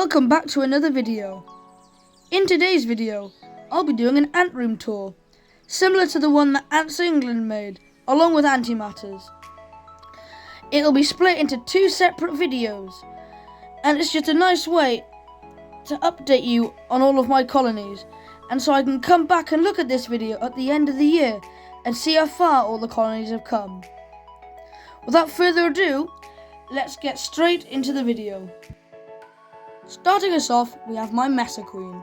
Welcome back to another video. In today's video, I'll be doing an ant room tour, similar to the one that Ants England made, along with AntyMatters. It'll be split into two separate videos, and it's just a nice way to update you on all of my colonies, and so I can come back and look at this video at the end of the year and see how far all the colonies have come. Without further ado, let's get straight into the video. Starting us off, we have my Messer Queen.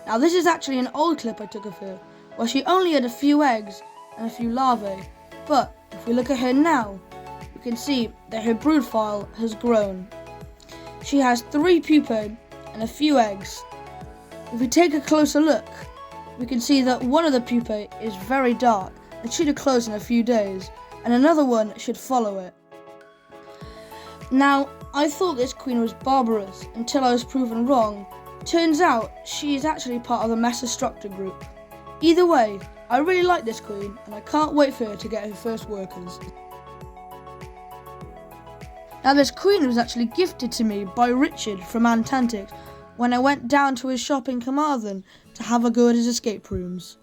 Now this is actually an old clip I took of her, where she only had a few eggs and a few larvae, but if we look at her now, we can see that her brood file has grown. She has 3 pupae and a few eggs. If we take a closer look, we can see that one of the pupae is very dark and should have closed in a few days, and another one should follow it. Now, I thought this queen was barbarous until I was proven wrong. Turns out she is actually part of the Messer group. Either way, I really like this queen and I can't wait for her to get her first workers. Now this queen was actually gifted to me by Richard from AntsEnglands when I went down to his shop in Carmarthen to have a go at his escape rooms.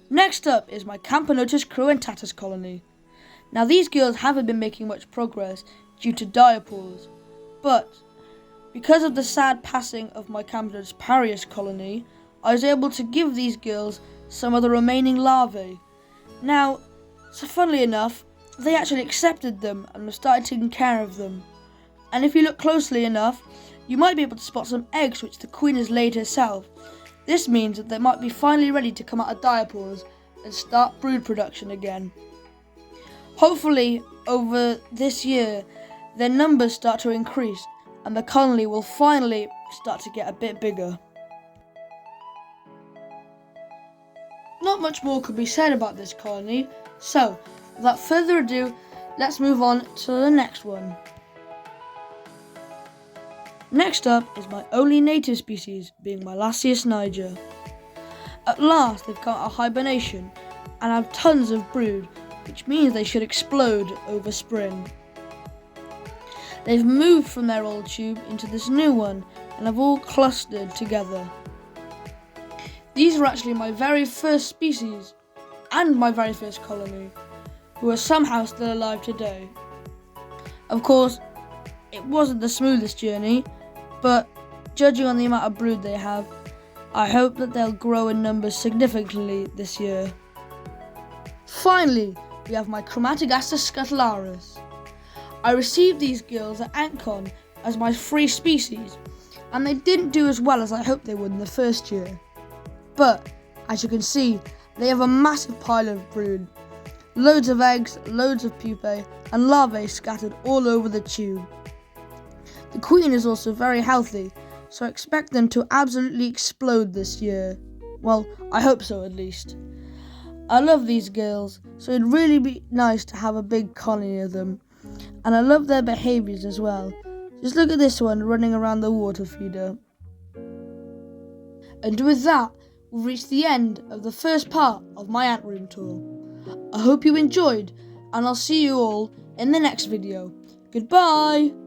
Next up is my Camponotus cruentatus colony. Now these girls haven't been making much progress due to diapause, but because of the sad passing of my Camponotus parius colony, I was able to give these girls some of the remaining larvae. Now, so funnily enough, they actually accepted them and have started taking care of them. And if you look closely enough, you might be able to spot some eggs which the queen has laid herself. This means that they might be finally ready to come out of diapause and start brood production again. Hopefully, over this year, their numbers start to increase and the colony will finally start to get a bit bigger. Not much more could be said about this colony, so without further ado, let's move on to the next one. Next up is my only native species, being my Lasius niger. At last they've come out of hibernation and have tons of brood, which means they should explode over spring. They've moved from their old tube into this new one and have all clustered together. These were actually my very first species and my very first colony, who are somehow still alive today. Of course, it wasn't the smoothest journey, but judging on the amount of brood they have, I hope that they'll grow in numbers significantly this year. Finally, we have my Chromatigastus scutellaris. I received these girls at AntCon as my free species, and they didn't do as well as I hoped they would in the first year. But, as you can see, they have a massive pile of brood. Loads of eggs, loads of pupae, and larvae scattered all over the tube. The queen is also very healthy, so I expect them to absolutely explode this year. Well, I hope so at least. I love these girls, so it'd really be nice to have a big colony of them. And I love their behaviours as well. Just look at this one running around the water feeder. And with that, we've reached the end of the first part of my ant room tour. I hope you enjoyed, and I'll see you all in the next video. Goodbye!